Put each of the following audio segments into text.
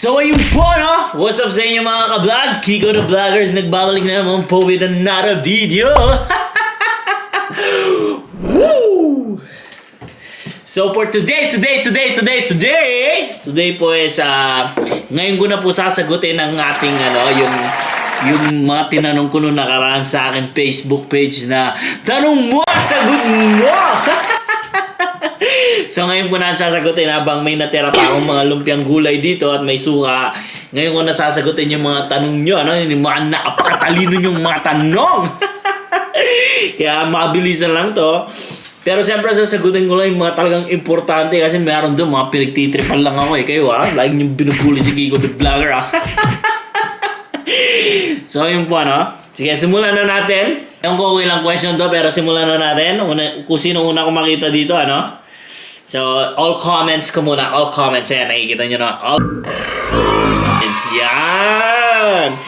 So ayun po, no? What's up sa inyo mga ka-vlog? Kiko the Vloggers, nagbabalik na naman po with another video. Woo! So for today po is ngayon ko na po sasagutin ang ating yung mga tinanong ko nung nakaraan sa akin Facebook page na tanong mo, sagot mo. So ngayon ko na sasagutin habang may natira pa akong mga lumpiang gulay dito at may suka. Ngayon ko na sasagutin yung mga tanong nyo, yung mga napakatalino yung mga tanong. Kaya mabilisan lang to. Pero siyempre sasagutin ko lang yung mga talagang importante kasi meron doon mga pinagtitripan lang ako Kayo lagi nyo binubuli si Kiko the Vlogger So yun po Sige, simulan na natin. Ewan ko ilang question to pero simulan na natin. Kung sino una ko makita dito So, all comments ko muna. All comments. Ayan, nakikita nyo na. All comments. Yan!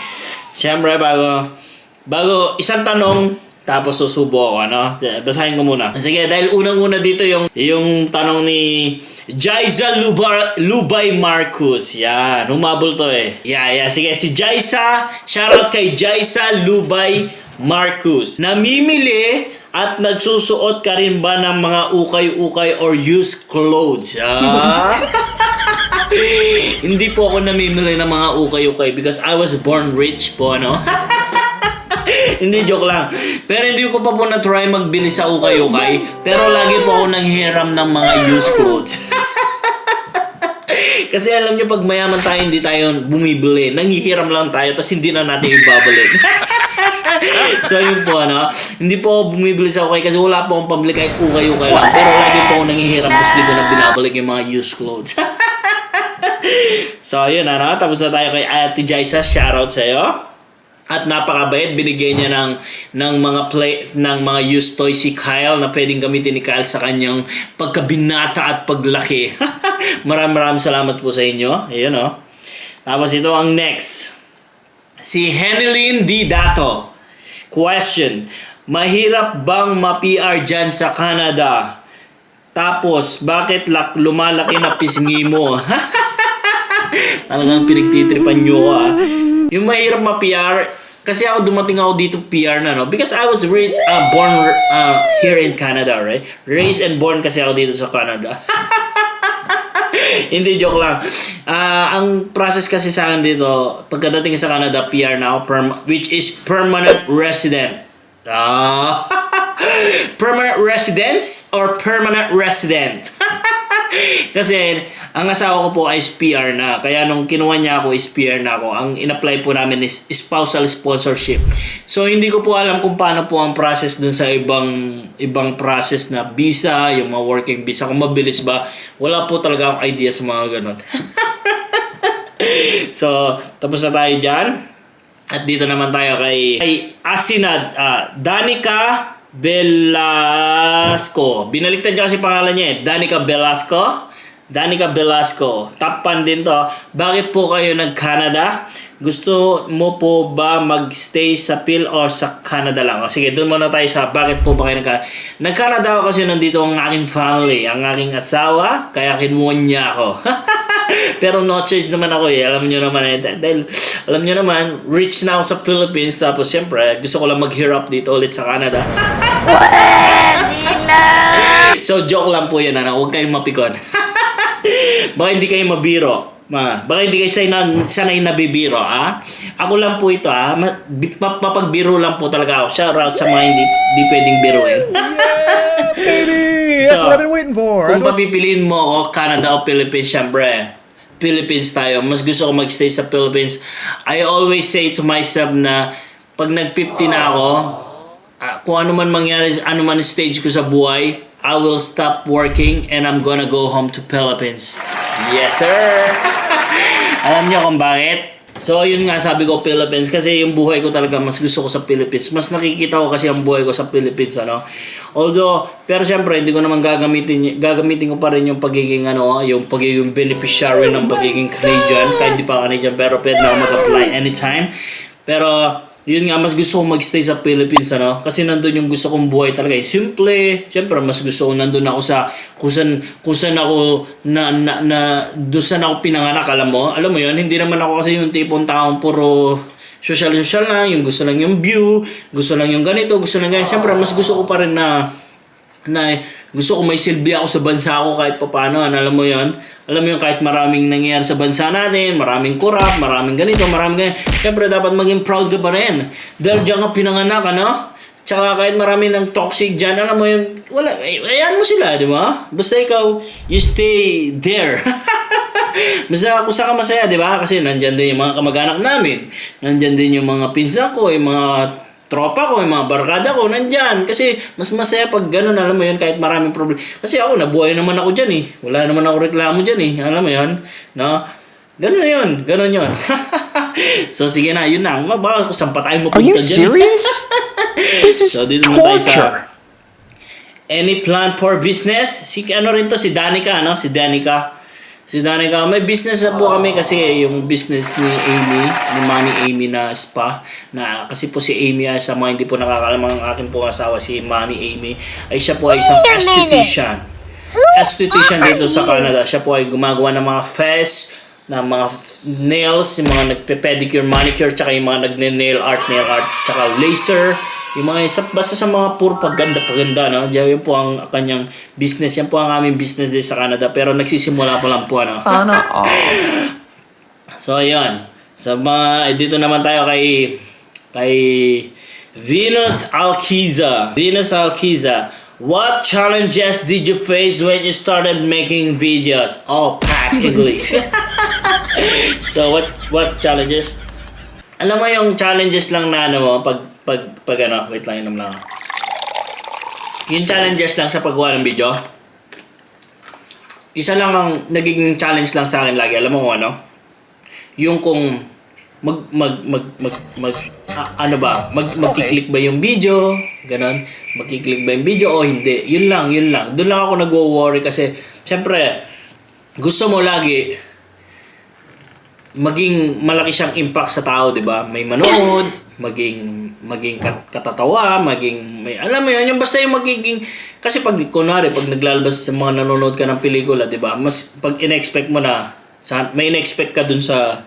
Siyempre, bago isang tanong, tapos susubo ako, Basahin ko muna. Sige, dahil unang-una dito yung tanong ni Jaiza Lubay Marcus. Yan, humabol to Yeah. Sige, si Jaiza. Shoutout kay Jaiza Lubay Marcus. Namimili at nagsusuot ka rin ba ng mga ukay-ukay or used clothes? Hindi po ako namimili ng mga ukay-ukay because I was born rich po, Hindi, joke lang. Pero hindi ko pa po na-try magbili sa ukay-ukay. Pero lagi po ako nanghiram ng mga used clothes. Kasi alam nyo, pag mayaman tayo, hindi tayo bumibili. Nanghihiram lang tayo, tapos hindi na natin ibabalik. So yun po hindi po ako bumibili sa ukay kasi wala po akong pambili kahit ukay-ukay lang. Pero lagi po ako nanghihiram tapos hindi ko na binabalik yung mga used clothes. So yun tapos na tayo kay Ate Jaiza. Shoutout sa'yo. At napakabait, binigay niya ng mga used toys si Kyle na pwedeng gamitin ni Kyle sa kanyang pagkabinata at paglaki. Maraming salamat po sa inyo. Ayun Tapos ito ang next. Si Henilyn D. Dato. Question. Mahirap bang ma-PR dyan sa Canada? Tapos, bakit lumalaki na pisngi mo? Talagang pinagtitripan nyo ko Yung mahirap ma-PR, kasi dumating ako dito PR na because I was born here in Canada, right? Raised and born kasi ako dito sa Canada. Hindi, joke lang. Ang process kasi sa akin dito, pagkadating sa Canada, PR na ako, which is permanent resident. Permanent residence or permanent resident? Kasi ang asawa ko po ay PR na. Kaya nung kinuha niya ako is PR na ako. Ang in-apply po namin is spousal sponsorship. So hindi ko po alam kung paano po ang process dun sa ibang process na visa, yung mga working visa, kung mabilis ba. Wala po talaga akong idea sa mga ganun. So tapos na tayo dyan. At dito naman tayo kay Asinad Danica Velasco. Binaliktad niya kasi pangalan niya Danica Velasco. Tapan din to. Bakit po kayo nag-Canada? Gusto mo po ba mag-stay sa Phil or sa Canada lang? Sige, doon muna tayo sa bakit po ba kayo nag-Canada. Nag-Canada ako kasi nandito ang aking family, ang aking asawa, kaya kinuha niya ako. Pero no choice naman ako Alam niyo naman dahil alam niyo naman, rich na ako sa Philippines. Tapos siyempre, gusto ko lang mag-hirap dito ulit sa Canada. So joke lang po yan Huwag kayong mapikon. Baka hindi kayo mabiro. Baka hindi kayo sanay nabibiro Ako lang po ito mapagbiro lang po talaga ako. Shout out sa mga hindi pwedeng biruin. Baby! That's what I've been waiting for. Kung papipiliin mo ako, Canada o Philippines, syempre, Philippines tayo. Mas gusto ko magstay sa Philippines. I always say to myself na pag nag-50 na ako, kung ano man mangyari, ano man stage ko sa buhay, I will stop working and I'm gonna go home to Philippines. Yes, sir! Alam niyo kung bakit? So, yun nga, sabi ko Philippines kasi yung buhay ko talaga mas gusto ko sa Philippines. Mas nakikita ko kasi ang buhay ko sa Philippines, Although, pero syempre, hindi ko naman gagamitin ko pa rin yung pagiging, yung pagiging beneficiary ng pagiging Canadian. Kahit di pa Canadian, pero pwede na ako mag-apply anytime. Pero, Yun nga, mas gusto kong magstay sa Philippines, ano? Kasi nandun yung gusto kong buhay talaga. Simple. Siyempre, mas gusto kong nandun ako sa kung saan ako doon saan ako pinanganak, alam mo? Alam mo yun, hindi naman ako kasi yung tipong taong puro social lang, yung gusto lang yung view, gusto lang yung ganito, gusto lang ganyan. Siyempre, mas gusto ko pa rin na gusto ko may silbi ako sa bansa ko kahit paano, alam mo yon. Alam mo yung kahit maraming nangyayari sa bansa natin, maraming korap, maraming ganito, maraming ganyan. Siyempre dapat maging proud ka pa rin. Dahil diyan ka pinanganak, ano? Tsaka kahit marami ng toxic dyan, alam mo yun, wala, ayan mo sila, di ba? Basta ikaw, you stay there. Basta kung saan ka masaya, di ba? Kasi nandyan din yung mga kamag-anak namin. Nandyan din yung mga pinsan ko, yung mga tropa ko, yung mga barkada ko, nandyan. Kasi mas masaya pag gano'n, alam mo yun, kahit maraming problem. Kasi ako, nabuhay naman ako dyan eh. Wala naman ako reklamo dyan eh. Alam mo yun? No? Ganun yun. So sige na, yun na. Baka kung saan pa tayo mapunta dyan. Are you serious? This is So dito na tayo sa torture. any plan for business? Si ano rin to, si Danica, no? Si Danica, may business na po kami kasi yung business ni Amy, ni Mami Amy na spa, na kasi po si Amy ay sa mga hindi po nakakalam ang aking pong asawa, si Mami Amy, ay siya po ay isang esthetician dito sa Canada. Siya po ay gumagawa ng mga fest, na mga nails, yung mga nagpe-pedicure, manicure, tsaka yung mga nagne-nail art, tsaka laser, yung mga basta sa mga puro paganda, no? Yan po ang kanyang business. Yan po ang aming business din sa Canada. Pero nagsisimula pa lang po, ano? Sana all. So, ayun. Sa dito naman tayo kay Venus Alquiza. What challenges did you face when you started making videos? Oh, pack English. So, what challenges? Alam mo yung challenges lang na ano mo, pag ano, wait lang, yun lang. Yung challenges lang sa paggawa ng video. Isa lang ang naging challenge lang sa akin lagi. Alam mo kung ano? Yung kung magkiklik ba yung video? Ganon. Magkiklik ba yung video o hindi? Yun lang. Doon lang ako nagwo-worry kasi syempre gusto mo lagi maging malaki siyang impact sa tao, 'di ba? May manood, maging katatawa, may alam mo 'yun, yung basta yung magiging kasi pag kunwari pag naglalabas sa mga nanonood ka ng pelikula, 'di ba? Mas pag in-expect mo na may in-expect ka dun sa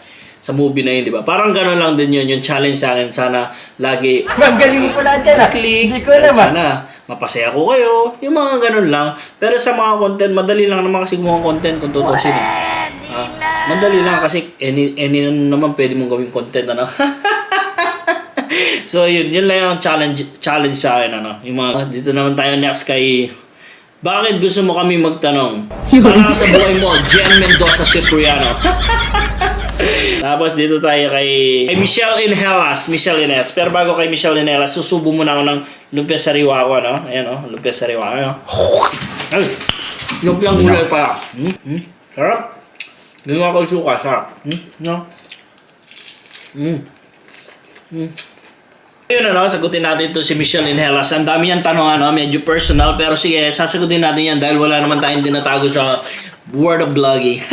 movie na yun, 'di ba? Parang gano'n lang din 'yun, yung challenge sa akin. Sana lagi Ma'am, galing mo pala dyan ah. click. Hindi ko alam ah. Sana mapasaya ko kayo. Yung mga gano'n lang. Pero sa mga content, madali lang naman kasi gumawa ng content kung tutusin. Madali lang kasi any naman pwede mong gawing content, ano? So yun lang yung challenge sa akin, ano? Yung mga, dito naman tayo next kay bakit gusto mo kami magtanong? Para sa buhay mo, Jen Mendoza Cipriano. Tapos dito tayo kay Michelle Inhelas. Pero bago kay Michelle Inhelas, susubo muna ako ng lumpia sariwa ko, no? Ayan, oh, lumpia sariwa ko, no? Ay, lumpiang gulay pa. Sarap. Ginawa ko suka, sarap. No? Ayun, ano, sagutin natin ito si Michelle Inhelas. Ang dami niyang tanong, ano, medyo personal, pero sige, sasagutin natin yan dahil wala naman tayong tinatago sa world of vlogging.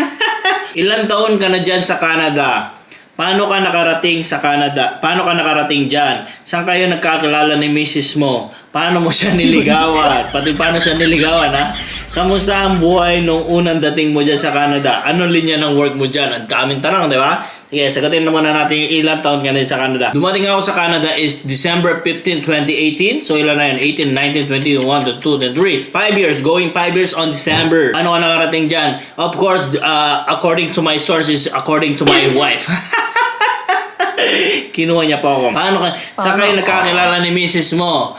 Ilan taon ka na dyan sa Canada? Paano ka nakarating sa Canada? Paano ka nakarating dyan? Saan kayo nagkakilala ni Mrs. mo? Paano mo siya niligawan? Pati paano siya niligawan, ha? Kamusta ang buhay nung unang dating mo dyan sa Canada? Anong linya ng work mo dyan? Ang daming tanong, di ba? Sige, sagutin na muna natin yung ilang taon ka na sa Canada. Dumating ako sa Canada is December 15, 2018. So, ilan na yun? 18, 19, 20, 1, 2, 3. 5 years. Going 5 years on December. Paano ka nakarating dyan? Of course, according to my sources, according to my wife. Kinuha niya po ako. Paano ka? Saan kayo nagkakilala ni Mrs. mo?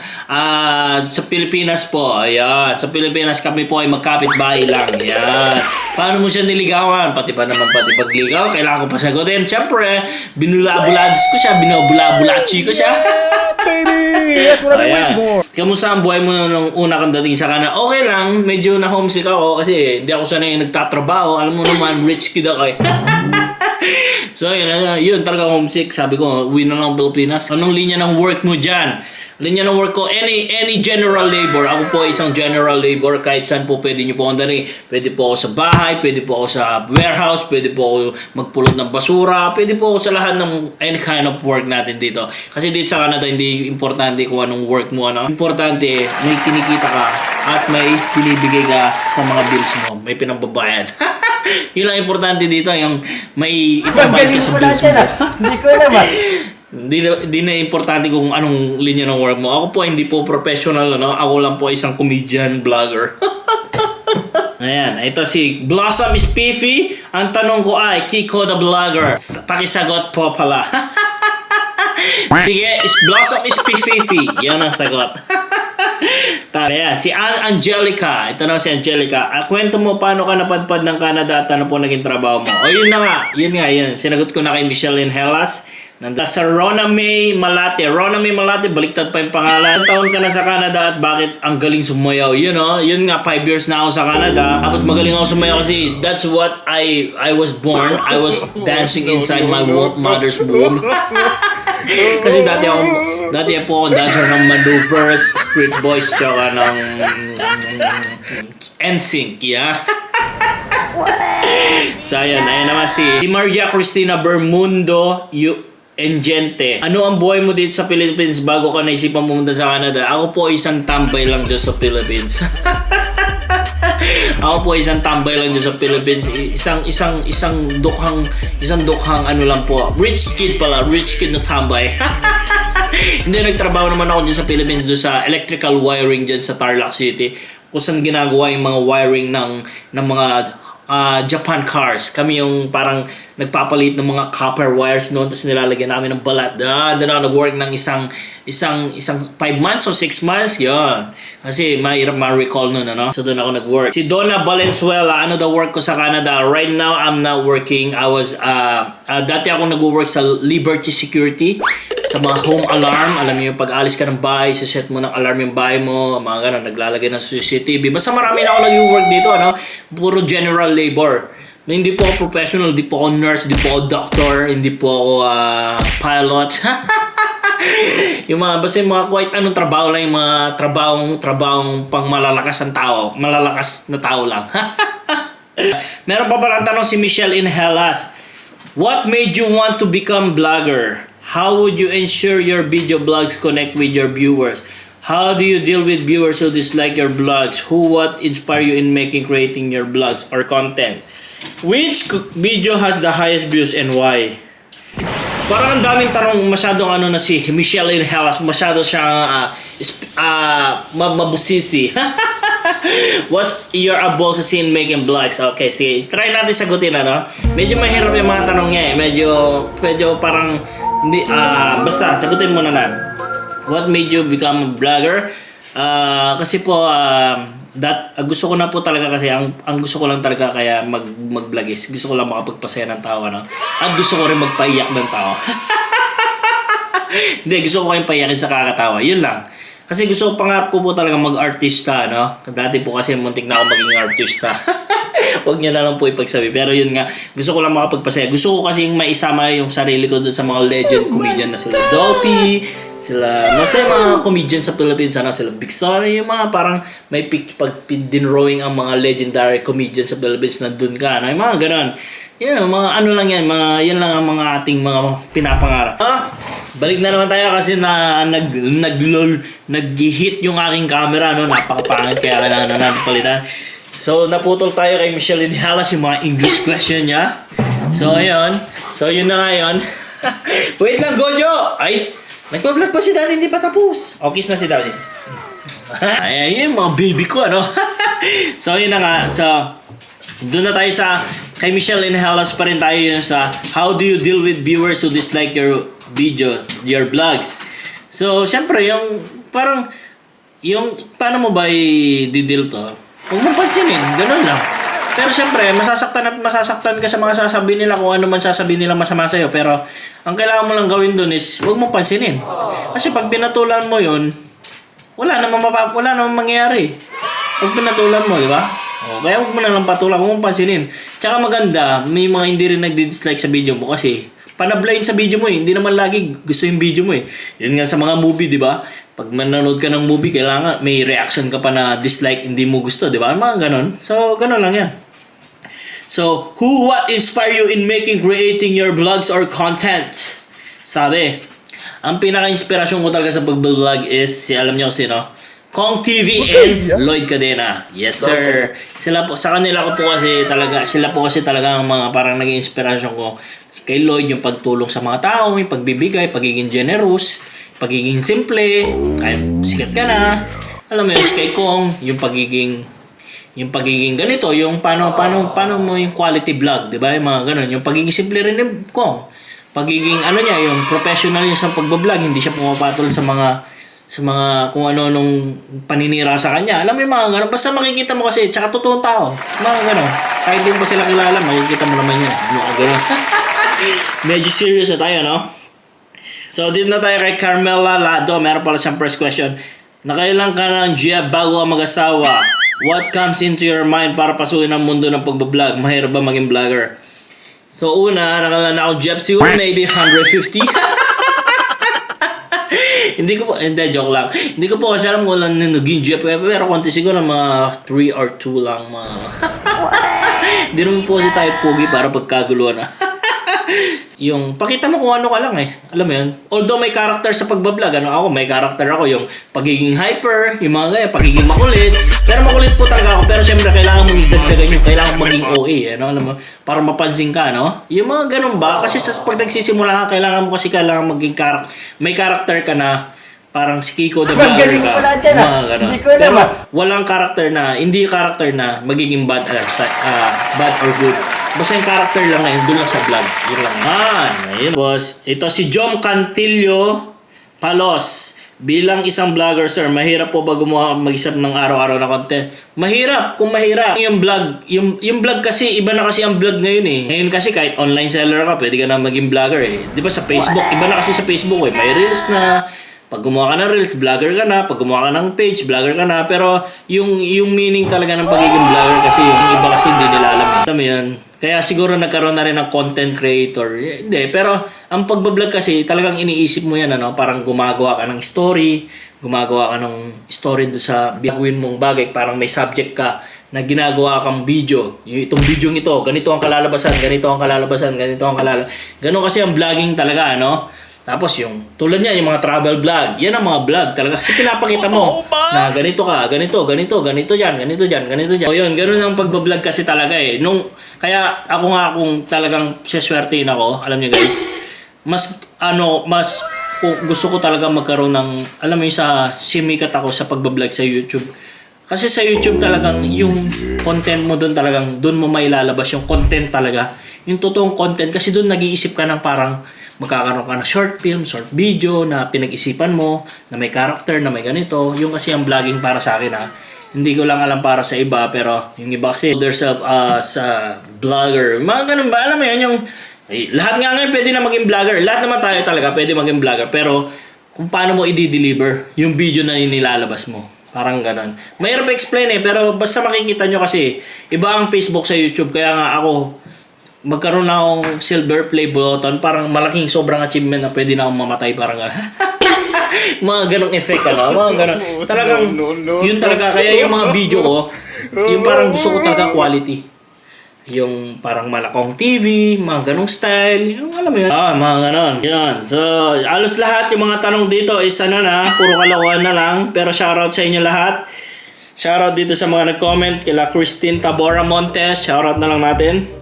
Sa Pilipinas po. Ayan. Sa Pilipinas kami po ay magkapit-bahay lang. Ayan. Paano mo siya niligawan? Pati pagligaw, kailangan ko pa sagutin. Siyempre, binulabulads ko siya, binubulabulachi ko siya. Baby, that's what I've been waiting for. Kamusta ang buhay mo nung una kang dating sa Canada? Okay lang, medyo na homesick ako kasi hindi ako sanay nagtatrabaho. Alam mo naman, rich kid ako eh. So yun talaga homesick. Sabi ko, uwi na lang Pilipinas. Anong linya ng work mo dyan? Linya ng work ko, any general labor. Ako po ay isang general labor. Kahit saan po pwede nyo po andari. Pwede po ako sa bahay, pwede po ako sa warehouse, pwede po ako magpulot ng basura, pwede po ako sa lahat ng any kind of work natin dito. Kasi dito sa Canada, hindi importante kung anong work mo. Ano? Importante, may kinikita ka at may binibigay ka sa mga bills mo. May pinambabayad. Yun lang importante dito, yung may ipabayad ka sa bills mo. Hindi ko alam ah. Hindi na importante kung anong linya ng work mo. Ako po hindi po professional, ano? Ako lang po isang comedian, vlogger. Ayan, ito si Blossom is Piffy. Ang tanong ko ay, Kiko the Vlogger. Pakisagot po pala. Sige, Blossom is Piffy. Yan ang sagot. Ayan, si Angelica. Ito na si Angelica. Kwento mo paano ka napadpad ng Canada at ano po naging trabaho mo. O yun na nga. Yun. Sinagot ko na kay Michelle in Hellas. Nanda sa Rona May Malate. Rona May Malate, baliktad pa yung pangalan. Taon ka na sa Canada at bakit ang galing sumayaw? Yun nga, 5 years na ako sa Canada. Tapos magaling ako sumayaw kasi that's what I was born. I was dancing inside my mother's womb. Kasi dati po akong dancer ng Maneuvers, Street Boys, tsaka ng NSYNC, yeah? So ayan naman si Maria Cristina Bermundo Engente. Ano ang buhay mo dito sa Philippines bago ka naisipan pumunta sa Canada? Ako po isang tambay lang dito sa Philippines. Ako po isang tambay lang dito sa Philippines. Isang dukhang ano lang po. Rich kid na tambay. Hindi, nagtrabaho naman ako dito sa Philippines doon sa electrical wiring dyan sa Tarlac City. Kung saan ginagawa yung mga wiring ng mga Japan cars. Kami yung parang nagpapalit ng mga copper wires noon, tapos nilalagyan namin ng balat. Doon ako nag-work ng isang 5 months o 6 months. Yun. Kasi mahirap ma-recall noon, ano? So doon ako nag-work. Si Donna Valenzuela, ano daw work ko sa Canada? Right now, I'm not working. I was, dati ako nag-work sa Liberty Security, sa mga home alarm. Alam niyo, pag alis ka ng bahay, set mo ng alarm yung bahay mo, mga ganun, naglalagay ng CCTV. Basta marami na ako nag-work dito, ano? Puro general labor. Hindi po ako professional, hindi po ako nurse, hindi po ako doctor, hindi po ako pilot. Yung mga, basta yung mga kahit anong trabaho lang, yung mga trabahong pang malalakas ang tao. Malalakas na tao lang. Meron pa palang tanong si Michelle in Hellas. What made you want to become vlogger? How would you ensure your video blogs connect with your viewers? How do you deal with viewers who dislike your blogs? What inspire you in creating your blogs or content? Which video has the highest views and why? Parang ang daming tanong, masyadong ano na si Michelle in Hellas, masyado siyang mabusisi. What's your goal kasi in making vlogs? Okay, sige, try natin sagutin, ano? Medyo mahirap yung mga tanong niya eh. Medyo parang hindi, basta sagutin mo na lang. What made you become a vlogger? Kasi po gusto ko na po talaga kasi ang gusto ko lang talaga kaya mag-vlog is gusto ko lang makapagpasaya ng tao, ano? At gusto ko rin magpaiyak ng tao. Hindi, gusto ko kayong paiyakin sa kakatawa. Yun lang. Kasi pangarap ko po talaga mag-artista, no? Dati po kasi muntik na ako maging artista. Huwag niyo na lang po ipagsabi. Pero yun nga, gusto ko lang makapagpasaya. Gusto ko kasi maisama yung sarili ko doon sa mga legend comedian na sila Dolphy, sila, masaya mga comedian sa Philippines, ano, sila Big Star, yung mga parang may pag-dinrowing ang mga legendary comedian sa Philippines na doon ka, ano, yung mga ganon. Yan, mga ano lang yan, yan lang ang mga ating mga pinapangarap. Balik na naman tayo kasi nag-hit yung aking camera, no? Napakapangit kaya kailangan na natin palitan. So, naputol tayo kay Michelle in Hellas yung mga English question niya. So, ayun. So, yun na nga yun. Wait lang, Gojo! Ay, nagpa-vlog pa si Daddy, hindi pa tapos. O, kiss na si Daddy. Ayan yung mga baby ko, ano? So, yun na nga. So, doon na tayo sa kay Michelle in Hellas pa rin tayo yun sa how do you deal with viewers who dislike your video, your vlogs. So, syempre, yung parang yung paano mo ba i-deal to? Huwag mong pansinin, ganun lang. Pero syempre, masasaktan ka sa mga sasabihin nila kung ano man sasabihin nila masama sa'yo. Pero ang kailangan mo lang gawin dun is huwag mong pansinin. Kasi pag binatulan mo yun, wala namang mangyayari. Pag binatulan mo, di ba? Kaya huwag mo na lang patulan, huwag mong pansinin. Tsaka maganda, may mga hindi rin nagdi-dislike sa video mo kasi panablind sa video mo eh. Hindi naman lagi gusto yung video mo eh. Yun nga sa mga movie, di ba? Pag manonood ka ng movie, kailangan may reaction ka pa na dislike, hindi mo gusto, di ba? Mga ganon. So, ganon lang yan. So, what inspire you in creating your vlogs or content? Sabi, ang pinaka-inspirasyon ko talaga sa pag-vlog is, alam niyo kung sino? Kong TV and Lloyd Cadena. Yes, sir. Sila po, sa kanila ko po kasi talaga, sila po kasi talaga ang mga parang naging inspirasyon ko. Kay Lloyd, yung pagtulong sa mga tao, yung pagbibigay, pagiging generous, pagiging simple, kahit sikat ka na. Alam mo yun, kay Kong, yung pagiging ganito, yung paano mo yung quality vlog, di ba? Yung mga ganun, yung pagiging simple rin ng Kong. Pagiging niya, yung professional niya sa pagbablog, hindi siya pumapatol sa mga kung ano nung paninira sa kanya. Alam mo yung mga ganun, basta makikita mo kasi, tsaka totoong tao. Mga ganun. Kahit hindi mo ba sila kilala, makikita mo naman yan. Mga ganun. Medyo serious na tayo, no? So, dito na tayo kay Carmela Lado. Meron pala siyang first question. Nakailan ka ng Gia bago ka mag-asawa? What comes into your mind para pasukin ang mundo ng pagbablog? Mahirap ba maging vlogger? So, una, nakailan ako Jeff. Siguro maybe 150. Hindi, joke lang. Hindi ko po kasi alam kung lang naging Jeff. Pero konti siguro mga 3 or 2 lang. Hindi naman po kasi tayo pogi para pagkaguluhan. Yung pakita mo kung ano ka lang eh. Alam mo yun? Although may character sa pagbablog, ako may character ako, yung pagiging hyper, yung mga ganyan, pagiging makulit. Pero makulit po talaga ako. Pero syempre kailangan mong dagdagan yun, kailangan maging OA, alam mo? Para mapansin ka, no? Yung mga ganun ba? Kasi pag nagsisimula ka, kailangan maging may character ka na parang si Kiko the Vlogger ka. Mga ganun. Pero walang character na, hindi character na magiging bad or good. Basta yung character lang ngayon, doon lang sa vlog. Yun lang. Ayun. Boss, ito si Jom Cantillo Palos. Bilang isang vlogger, sir, mahirap po ba gumawa mag-isip ng araw-araw na content? Mahirap, kung mahirap. Yung vlog kasi, iba na kasi ang vlog ngayon eh. Ngayon kasi kahit online seller ka, pwede ka na maging vlogger eh. Di ba sa Facebook, iba na kasi sa Facebook eh. May reels na. Pag gumawa ka ng reels, vlogger ka na. Pag gumawa ka ng page, vlogger ka na. Pero yung meaning talaga ng pagiging vlogger kasi yung iba kasi hindi nila alam. Alam mo yun? Kaya siguro nagkaroon na rin ng content creator. Hindi, pero ang pagbablog kasi talagang iniisip mo yan, parang gumagawa ka ng story, gumagawa ka ng story doon sa gagawin mong bagay, parang may subject ka na ginagawa kang video. Itong video ito, ganito ang kalalabasan, ganito ang kalalabasan, ganito ang kalalabasan. Ganon kasi ang vlogging talaga, Tapos yung, tulad niya, yung mga travel vlog. Yan ang mga vlog talaga. Kasi pinapakita mo na ganito ka, ganito dyan. O yun, ganun ang pagbablog kasi talaga eh. Kaya ako nga kung talagang siswertein ako, alam niyo guys, mas kung gusto ko talaga magkaroon ng, alam mo yung simikat ako sa pagbablog sa YouTube. Kasi sa YouTube talagang yung content mo doon mo mailalabas yung content talaga. Yung totoong content kasi doon nag-iisip ka ng parang magkakaroon ka ng short film, short video na pinag-isipan mo, na may character, na may ganito. Yung kasi ang vlogging para sa akin Hindi ko lang alam para sa iba, pero yung iba kasi there's sa vlogger. Mga ganun ba? Alam mo yun, yung lahat nga ngayon pwede na maging vlogger. Lahat naman tayo talaga pwede maging vlogger. Pero kung paano mo i-deliver yung video na nilalabas mo. Parang ganun. Mahirap explain pero basta makikita nyo kasi iba ang Facebook sa YouTube. Kaya nga ako, magkaroon na akong silver play button, parang malaking sobrang achievement na pwede na akong mamatay, parang gano'n. Mga ganong effect, mga gano'n. Talagang, yun talaga, kaya yung mga video ko, yung parang gusto ko talaga quality. Yung parang malakong TV, mga ganong style, yung alam mo yun. Mga ganon. Yun. So, alos lahat yung mga tanong dito is puro kalokohan na lang, pero shoutout sa inyo lahat. Shoutout dito sa mga nag-comment, kila Christine Tabora Montes, shoutout na lang natin.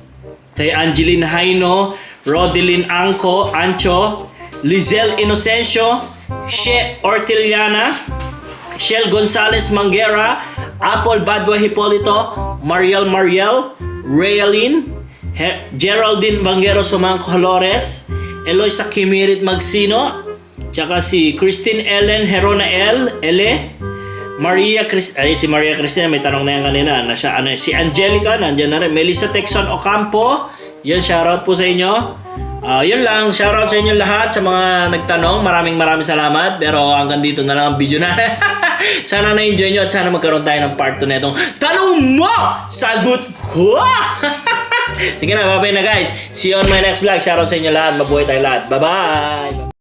Kay Angeline Haino, Rodeline Ancho, Lizelle Inocencio, She Ortiliana, Shell Gonzalez Manguera, Apple Badwa Hipolito, Mariel, Realin, Geraldine Bangero Sumangco Colores, Eloisa Kimirit Magsino, tsaka si Christine Ellen Herona Ele, si Maria Cristina, may tanong na yan kanina. Si Angelica, nandiyan na rin. Melissa Texon Ocampo, yun, shoutout po sa inyo. Yun lang, shoutout sa inyo lahat sa mga nagtanong. Maraming salamat. Pero hanggang dito na lang ang video na. Sana na-enjoy nyo at sana magkaroon tayo ng part 2 na itong tanong mo! Sagot ko! Sige na, bye-bye na guys. See you on my next vlog. Shoutout sa inyo lahat. Mabuhay tayo lahat. Bye-bye!